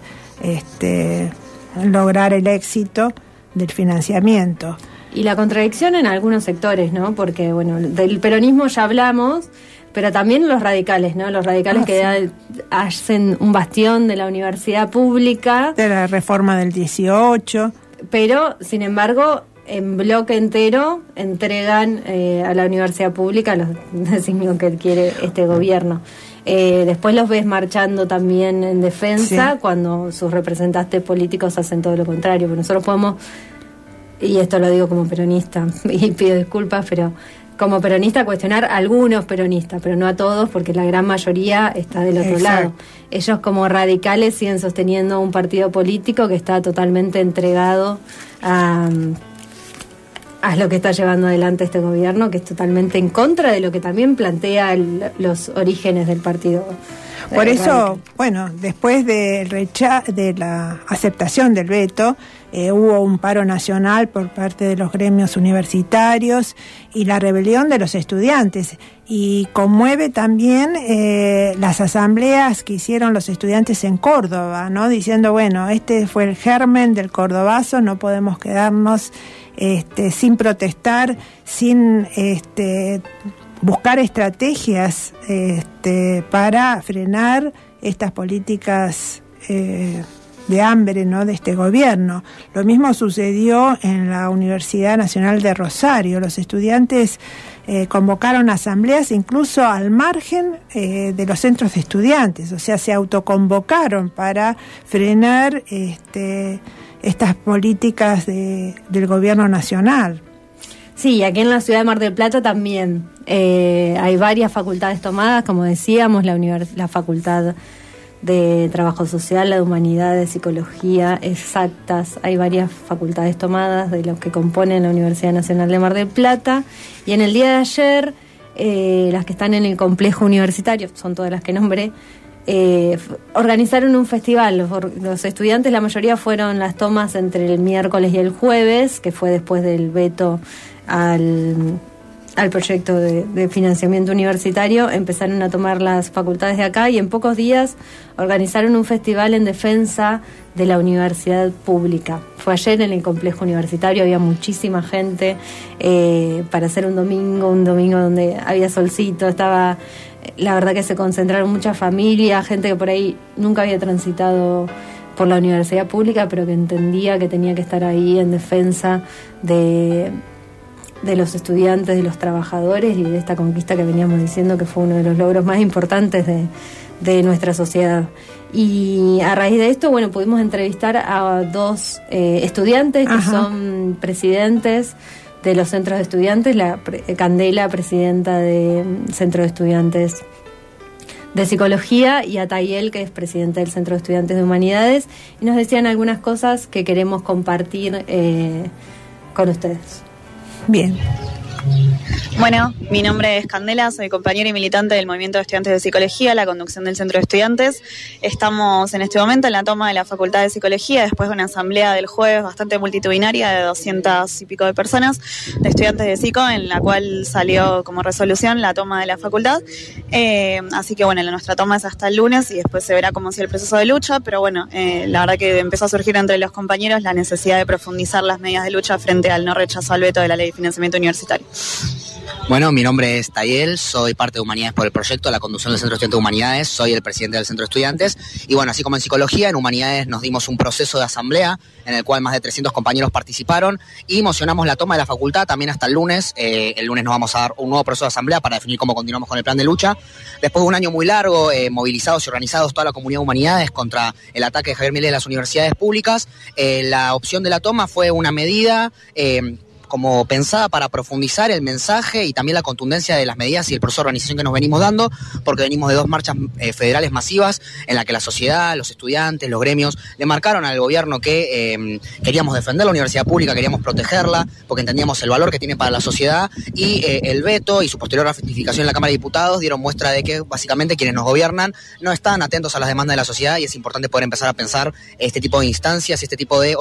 S1: lograr el éxito del financiamiento.
S2: Y la contradicción en algunos sectores, ¿no? Porque, bueno, del peronismo ya hablamos, pero también los radicales, ¿no? Los radicales que hacen un bastión de la universidad pública. De la
S1: reforma del 18.
S2: Pero, sin embargo, en bloque entero entregan a la universidad pública los designios que quiere este gobierno. Después los ves marchando también en defensa cuando sus representantes políticos hacen todo lo contrario. Pero nosotros podemos, y esto lo digo como peronista, y pido disculpas, pero como peronista cuestionar a algunos peronistas, pero no a todos, porque la gran mayoría está del otro lado. Ellos como radicales siguen sosteniendo un partido político que está totalmente entregado a lo que está llevando adelante este gobierno, que es totalmente en contra de lo que también plantea los orígenes del partido.
S1: Por eso, bueno, después de la aceptación del veto, hubo un paro nacional por parte de los gremios universitarios y la rebelión de los estudiantes. Y conmueve también las asambleas que hicieron los estudiantes en Córdoba, ¿no? Diciendo, bueno, este fue el germen del cordobazo, no podemos quedarnos sin protestar, sin buscar estrategias para frenar estas políticas de hambre, ¿no?, de este gobierno. Lo mismo sucedió en la Universidad Nacional de Rosario. Los estudiantes convocaron asambleas incluso al margen de los centros de estudiantes, o sea, se autoconvocaron para frenar estas políticas del gobierno nacional.
S2: Sí, aquí en la ciudad de Mar del Plata también hay varias facultades tomadas, como decíamos, la Facultad de trabajo social, la de humanidades, psicología, exactas. Hay varias facultades tomadas de los que componen la Universidad Nacional de Mar del Plata. Y en el día de ayer, las que están en el complejo universitario, son todas las que nombré, organizaron un festival. Los estudiantes, la mayoría fueron las tomas entre el miércoles y el jueves, que fue después del veto al proyecto de financiamiento universitario. Empezaron a tomar las facultades de acá y en pocos días organizaron un festival en defensa de la universidad pública. Fue ayer en el complejo universitario, había muchísima gente para hacer un domingo donde había solcito, estaba... La verdad que se concentraron muchas familias, gente que por ahí nunca había transitado por la universidad pública, pero que entendía que tenía que estar ahí en defensa de los estudiantes, de los trabajadores y de esta conquista que veníamos diciendo que fue uno de los logros más importantes de nuestra sociedad. Y a raíz de esto, bueno, pudimos entrevistar a dos estudiantes que son presidentes de los centros de estudiantes, Candela, presidenta de Centro de Estudiantes de Psicología, y a Tayel, que es presidenta del Centro de Estudiantes de Humanidades, y nos decían algunas cosas que queremos compartir con ustedes.
S1: Bien.
S11: Bueno, mi nombre es Candela, soy compañera y militante del Movimiento de Estudiantes de Psicología, la conducción del Centro de Estudiantes. Estamos en este momento en la toma de la Facultad de Psicología, después de una asamblea del jueves bastante multitudinaria de 200 y pico de personas, de estudiantes de psico, en la cual salió como resolución la toma de la facultad. Así que bueno, nuestra toma es hasta el lunes y después se verá cómo sigue el proceso de lucha, pero bueno, la verdad que empezó a surgir entre los compañeros la necesidad de profundizar las medidas de lucha frente al no rechazo al veto de la Ley de Financiamiento Universitario.
S12: Bueno, mi nombre es Tayel, soy parte de Humanidades por el Proyecto, la conducción del Centro de Estudiantes de Humanidades, soy el presidente del Centro de Estudiantes y bueno, así como en Psicología, en Humanidades nos dimos un proceso de asamblea en el cual más de 300 compañeros participaron y mocionamos la toma de la facultad también hasta el lunes. El lunes nos vamos a dar un nuevo proceso de asamblea para definir cómo continuamos con el plan de lucha. Después de un año muy largo, movilizados y organizados toda la comunidad de Humanidades contra el ataque de Javier Milei a las universidades públicas, la opción de la toma fue una medida como pensada para profundizar el mensaje y también la contundencia de las medidas y el proceso de organización que nos venimos dando, porque venimos de 2 marchas federales masivas en la que la sociedad, los estudiantes, los gremios le marcaron al gobierno que queríamos defender la universidad pública, queríamos protegerla, porque entendíamos el valor que tiene para la sociedad, y el veto y su posterior ratificación en la Cámara de Diputados dieron muestra de que básicamente quienes nos gobiernan no están atentos a las demandas de la sociedad, y es importante poder empezar a pensar este tipo de instancias, este tipo de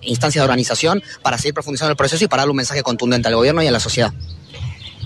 S12: instancias de organización para seguir profundizando el proceso y para darle un mensaje contundente al gobierno y a la sociedad.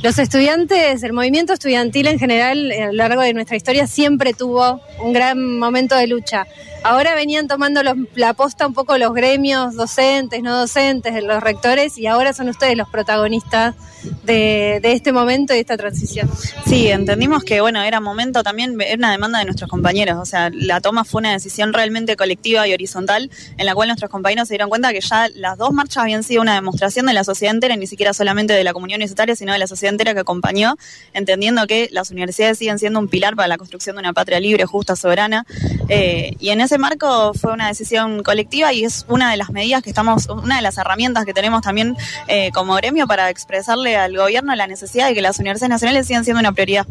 S2: Los estudiantes, el movimiento estudiantil en general, a lo largo de nuestra historia, siempre tuvo un gran momento de lucha. Ahora venían tomando la posta un poco los gremios, docentes, no docentes, los rectores, y ahora son ustedes los protagonistas de este momento y de esta transición.
S11: Sí, entendimos que bueno, era momento también, era una demanda de nuestros compañeros, o sea, la toma fue una decisión realmente colectiva y horizontal, en la cual nuestros compañeros se dieron cuenta que ya las 2 marchas habían sido una demostración de la sociedad entera, ni siquiera solamente de la comunidad universitaria, sino de la sociedad entera que acompañó, entendiendo que las universidades siguen siendo un pilar para la construcción de una patria libre, justa, soberana, y en ese marco fue una decisión colectiva y es una de las medidas que una de las herramientas que tenemos también como gremio para expresarle al gobierno la necesidad de que las universidades nacionales sigan siendo una prioridad.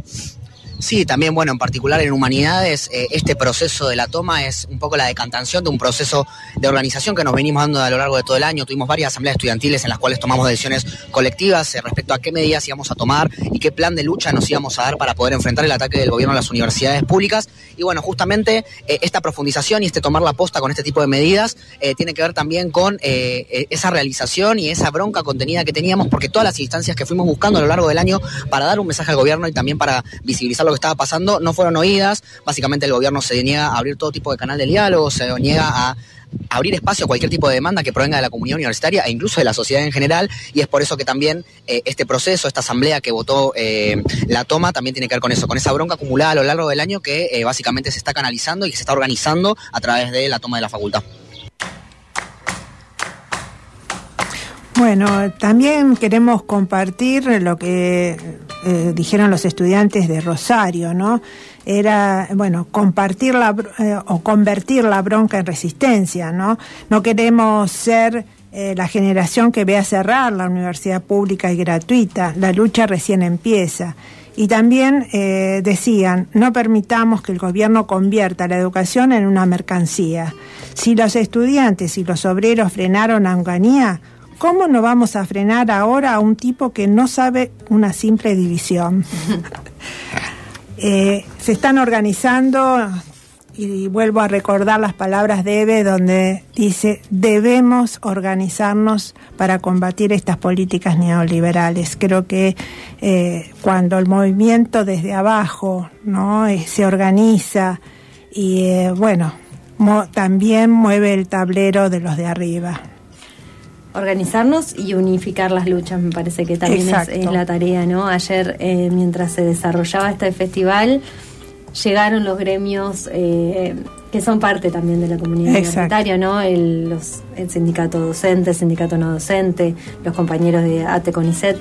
S12: Sí, también, bueno, en particular en Humanidades, este proceso de la toma es un poco la decantación de un proceso de organización que nos venimos dando a lo largo de todo el año. Tuvimos varias asambleas estudiantiles en las cuales tomamos decisiones colectivas respecto a qué medidas íbamos a tomar y qué plan de lucha nos íbamos a dar para poder enfrentar el ataque del gobierno a las universidades públicas. Y bueno, justamente esta profundización y tomar la posta con este tipo de medidas tiene que ver también con esa realización y esa bronca contenida que teníamos, porque todas las instancias que fuimos buscando a lo largo del año para dar un mensaje al gobierno y también para visibilizar lo que estaba pasando no fueron oídas. Básicamente el gobierno se niega a abrir todo tipo de canal de diálogo, se niega a abrir espacio a cualquier tipo de demanda que provenga de la comunidad universitaria e incluso de la sociedad en general, y es por eso que también este proceso, esta asamblea que votó la toma también tiene que ver con eso, con esa bronca acumulada a lo largo del año que básicamente se está canalizando y que se está organizando a través de la toma de la facultad.
S1: Bueno, también queremos compartir lo que dijeron los estudiantes de Rosario, ¿no? Era, bueno, compartir o convertir la bronca en resistencia, ¿no? No queremos ser la generación que vea cerrar la universidad pública y gratuita. La lucha recién empieza. Y también decían, no permitamos que el gobierno convierta la educación en una mercancía. Si los estudiantes y los obreros frenaron a Onganía, ¿cómo no vamos a frenar ahora a un tipo que no sabe una simple división? Se están organizando, y vuelvo a recordar las palabras de Eve, donde dice, debemos organizarnos para combatir estas políticas neoliberales. Creo que cuando el movimiento desde abajo, ¿no?, se organiza y también mueve el tablero de los de arriba.
S2: Organizarnos y unificar las luchas, me parece que también es la tarea, ¿no? Ayer, mientras se desarrollaba este festival, llegaron los gremios que son parte también de la comunidad universitaria, ¿no? El sindicato docente, el sindicato no docente, los compañeros de ATE CONICET,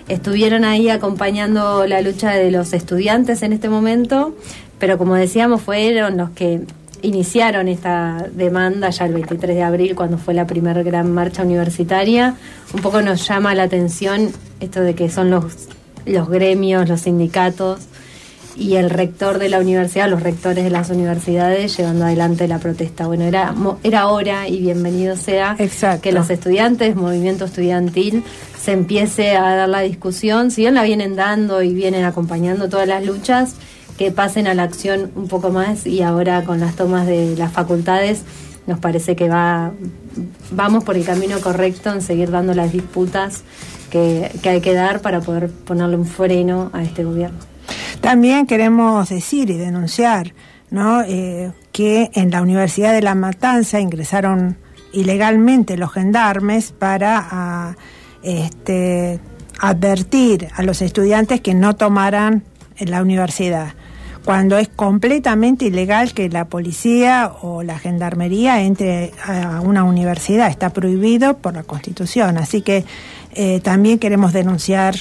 S2: estuvieron ahí acompañando la lucha de los estudiantes en este momento, pero como decíamos, fueron los que iniciaron esta demanda ya el 23 de abril, cuando fue la primera gran marcha universitaria. Un poco nos llama la atención esto de que son los gremios, los sindicatos y el rector de la universidad, los rectores de las universidades llevando adelante la protesta. Bueno, era hora, y bienvenido sea, que los estudiantes, movimiento estudiantil, se empiece a dar la discusión, si bien la vienen dando y vienen acompañando todas las luchas, que pasen a la acción un poco más, y ahora con las tomas de las facultades nos parece que vamos por el camino correcto en seguir dando las disputas que hay que dar para poder ponerle un freno a este gobierno.
S1: También queremos decir y denunciar, ¿no?, que en la Universidad de La Matanza ingresaron ilegalmente los gendarmes para advertir a los estudiantes que no tomaran en la universidad, cuando es completamente ilegal que la policía o la gendarmería entre a una universidad. Está prohibido por la Constitución. Así que también queremos denunciar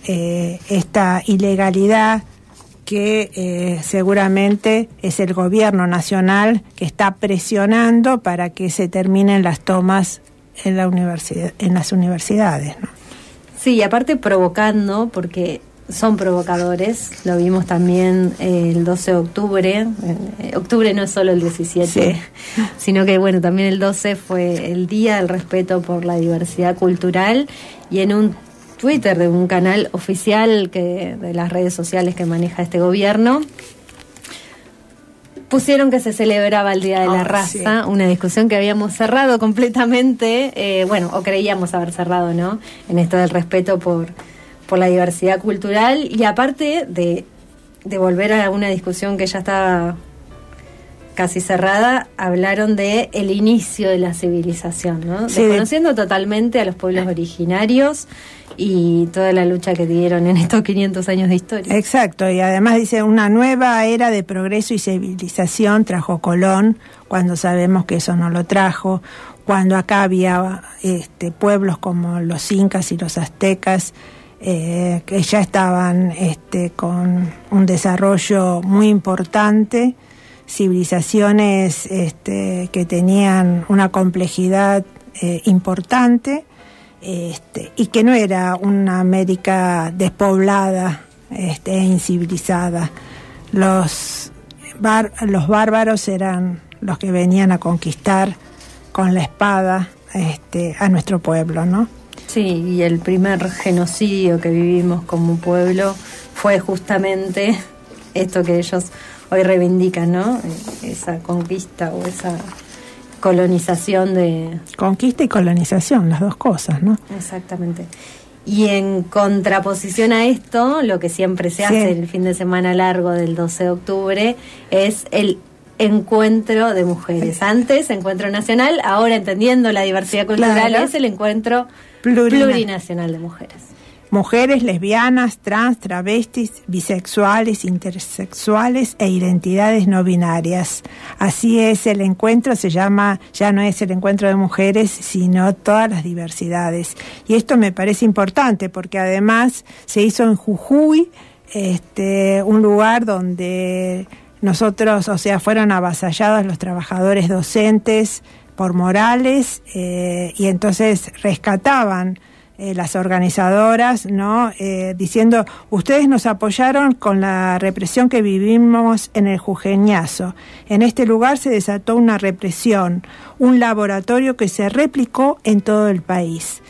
S1: esta ilegalidad que seguramente es el gobierno nacional que está presionando para que se terminen las tomas en la universidad, en las universidades, ¿no?
S2: Sí, y aparte provocando, porque son provocadores, lo vimos también el 12 de octubre. Octubre no es solo el 17, sino que bueno, también el 12 fue el Día del Respeto por la Diversidad Cultural, y en un Twitter de un canal oficial de las redes sociales que maneja este gobierno, pusieron que se celebraba el Día de la Raza, una discusión que habíamos cerrado completamente, o creíamos haber cerrado, ¿no?, en esto del respeto por la diversidad cultural, y aparte de volver a una discusión que ya estaba casi cerrada, hablaron de el inicio de la civilización, ¿no? Sí. Desconociendo totalmente a los pueblos originarios y toda la lucha que dieron en estos 500 años de historia.
S1: Exacto, y además dice, una nueva era de progreso y civilización trajo Colón, cuando sabemos que eso no lo trajo, cuando acá había pueblos como los incas y los aztecas, que ya estaban con un desarrollo muy importante, civilizaciones que tenían una complejidad importante, y que no era una América despoblada e incivilizada. Los bárbaros eran los que venían a conquistar con la espada a nuestro pueblo, ¿no?
S2: Sí, y el primer genocidio que vivimos como pueblo fue justamente esto que ellos hoy reivindican, ¿no? Esa conquista o esa colonización de...
S1: Conquista y colonización, las dos cosas, ¿no?
S2: Exactamente. Y en contraposición a esto, lo que siempre se hace el fin de semana largo del 12 de octubre es el encuentro de mujeres. Antes, encuentro nacional, ahora entendiendo la diversidad cultural, es el encuentro plurinacional de mujeres.
S1: Mujeres lesbianas, trans, travestis, bisexuales, intersexuales e identidades no binarias. Así es el encuentro, se llama, ya no es el encuentro de mujeres, sino todas las diversidades. Y esto me parece importante porque además se hizo en Jujuy, un lugar donde nosotros, fueron avasallados los trabajadores docentes por Morales, y entonces rescataban las organizadoras, ¿no? Diciendo, ustedes nos apoyaron con la represión que vivimos en el Jujeñazo. En este lugar se desató una represión, un laboratorio que se replicó en todo el país.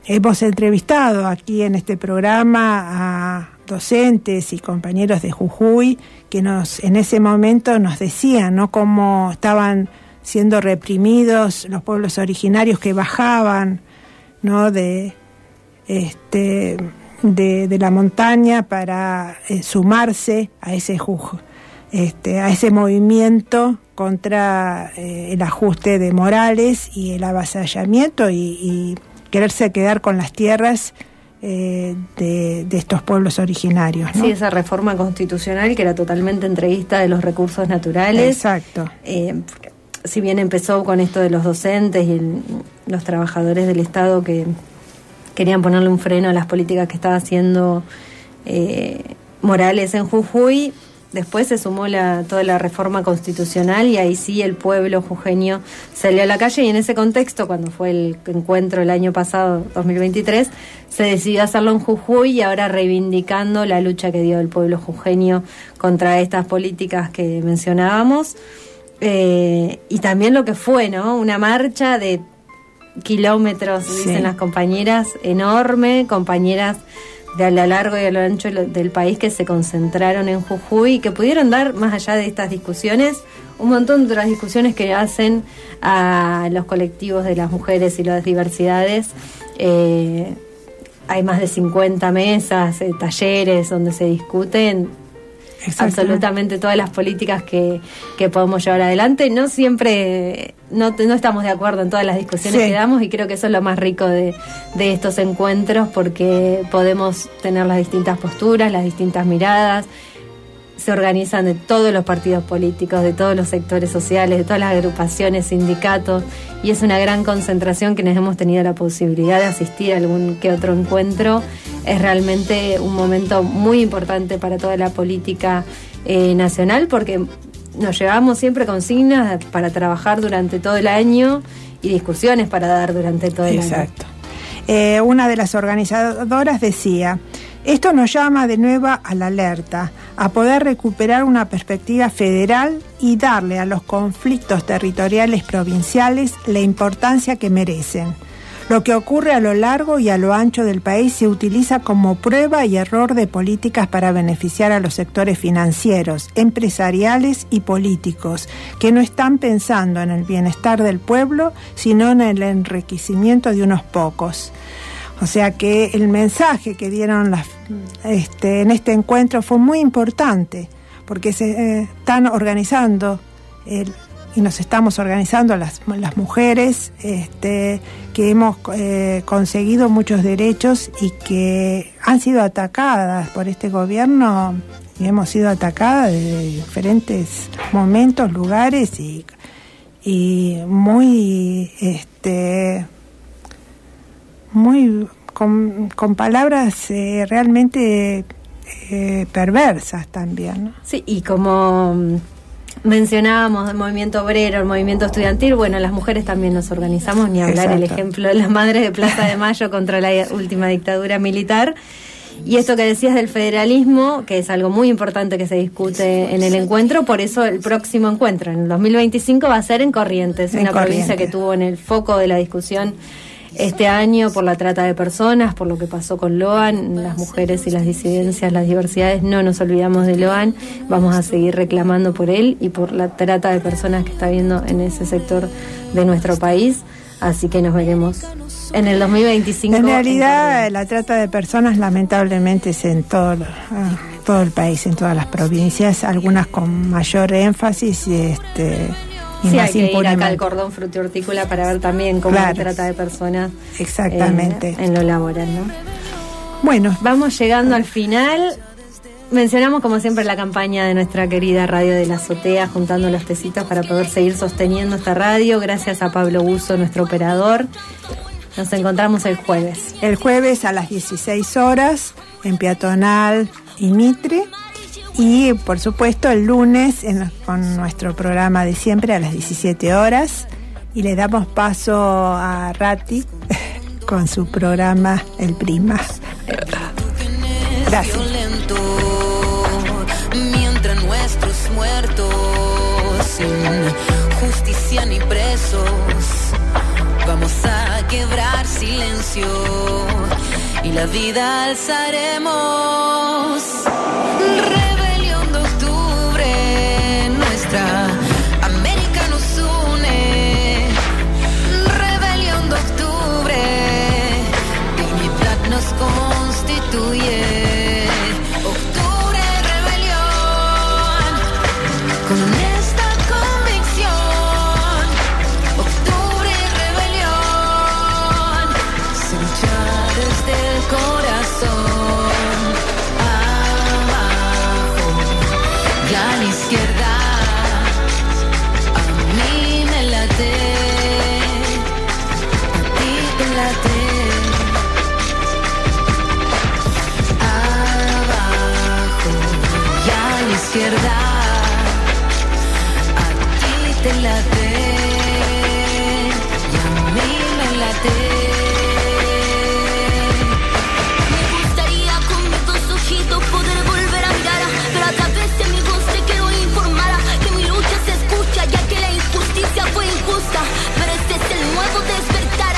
S1: Hemos entrevistado aquí en este programa a docentes y compañeros de Jujuy que en ese momento nos decían, ¿no?, cómo estaban siendo reprimidos los pueblos originarios que bajaban, ¿no?, de la montaña para sumarse a ese movimiento contra el ajuste de Morales y el avasallamiento y quererse quedar con las tierras de estos pueblos originarios, ¿no?
S2: Sí, esa reforma constitucional que era totalmente entreguista de los recursos naturales.
S1: Exacto.
S2: Si bien empezó con esto de los docentes y los trabajadores del Estado que querían ponerle un freno a las políticas que estaba haciendo Morales en Jujuy, después se sumó toda la reforma constitucional y ahí sí el pueblo jujeño salió a la calle, y en ese contexto, cuando fue el encuentro el año pasado, 2023, se decidió hacerlo en Jujuy, y ahora reivindicando la lucha que dio el pueblo jujeño contra estas políticas que mencionábamos, y también lo que fue, ¿no?, una marcha de kilómetros, dicen las compañeras, enorme, compañeras de a lo largo y a lo ancho del país que se concentraron en Jujuy y que pudieron dar, más allá de estas discusiones, un montón de otras discusiones que hacen a los colectivos de las mujeres y las diversidades. Hay más de 50 mesas, talleres donde se discuten absolutamente todas las políticas que podemos llevar adelante. No siempre, no estamos de acuerdo en todas las discusiones que damos, y creo que eso es lo más rico de estos encuentros, porque podemos tener las distintas posturas, las distintas miradas. Se organizan de todos los partidos políticos, de todos los sectores sociales, de todas las agrupaciones, sindicatos, y es una gran concentración. Quienes hemos tenido la posibilidad de asistir a algún que otro encuentro, es realmente un momento muy importante para toda la política nacional, porque nos llevamos siempre consignas para trabajar durante todo el año y discusiones para dar durante todo el año.
S1: Exacto. Una de las organizadoras decía: esto nos llama de nuevo a la alerta, a poder recuperar una perspectiva federal y darle a los conflictos territoriales provinciales la importancia que merecen. Lo que ocurre a lo largo y a lo ancho del país se utiliza como prueba y error de políticas para beneficiar a los sectores financieros, empresariales y políticos, que no están pensando en el bienestar del pueblo, sino en el enriquecimiento de unos pocos. O sea que el mensaje que dieron en este encuentro fue muy importante, porque se están organizando y nos estamos organizando las mujeres que hemos conseguido muchos derechos y que han sido atacadas por este gobierno, y hemos sido atacadas de diferentes momentos, lugares y muy con palabras realmente perversas también, ¿no?
S2: Sí, y como mencionábamos el movimiento obrero, el movimiento estudiantil, bueno, las mujeres también nos organizamos, ni hablar. Exacto. El ejemplo de las madres de Plaza de Mayo contra la última dictadura militar. Y esto que decías del federalismo, que es algo muy importante que se discute en el encuentro, por eso el próximo encuentro, en el 2025, va a ser en Corrientes, una provincia que tuvo en el foco de la discusión este año por la trata de personas, por lo que pasó con Loan, las mujeres y las disidencias, las diversidades. No nos olvidamos de Loan, vamos a seguir reclamando por él y por la trata de personas que está habiendo en ese sector de nuestro país. Así que nos veremos en el 2025.
S1: En realidad, la trata de personas lamentablemente es en todo el país, en todas las provincias, algunas con mayor énfasis y
S2: sí, hay que ir acá al cordón frutihortícola para ver también cómo se trata de personas.
S1: Exactamente.
S2: En lo laboral, ¿no?
S1: Bueno,
S2: vamos llegando al final. Mencionamos como siempre la campaña de nuestra querida Radio de la Azotea, juntando los pesitos para poder seguir sosteniendo esta radio. Gracias a Pablo Buzo, nuestro operador. Nos encontramos el jueves.
S1: El jueves a las 16 horas en Peatonal y Mitre. Y por supuesto el lunes con nuestro programa de siempre a las 17 horas. Y le damos paso a Rati con su programa El Prisma. Gracias.
S13: Mientras nuestros muertos, sin justicia ni presos, vamos a quebrar silencio y la vida alzaremos. Rebelión de octubre, nuestra América nos une. Rebelión de octubre, dignidad nos constituye. Octubre, rebelión, con esta convicción. Octubre, rebelión, se lucha desde el corazón. Abajo y a la izquierda, a mí me late, a ti te late. Abajo y a la izquierda, a ti te late y a mí me late. Me gustaría con mis dos ojitos poder volver a mirar, pero a través de mi voz te quiero informar que mi lucha se escucha, ya que la injusticia fue injusta, pero este es el nuevo despertar.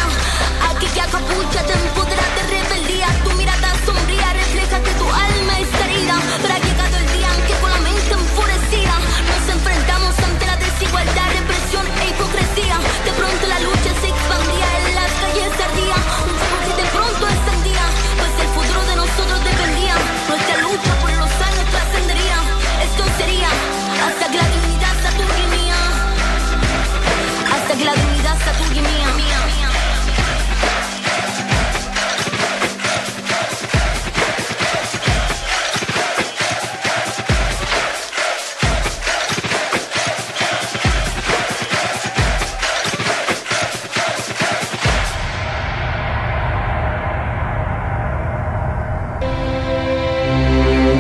S13: Aquella capucha te empodera de rebeldía, tu mirada sombría refleja que tu alma está herida, pero ha llegado el día en que con la mente enfurecida nos enfrentamos ante la desigualdad, represión e hipocresía. De pronto la lucha se expandía, en las calles ardía un fuego que de pronto encendía, pues el futuro de nosotros dependía. Nuestra lucha por los años trascendería. Esto sería hasta que la dignidad saturgue mía, hasta que la dignidad saturgue mía.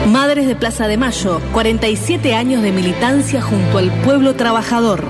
S6: Madres de Plaza de Mayo, 47 años de militancia junto al pueblo trabajador.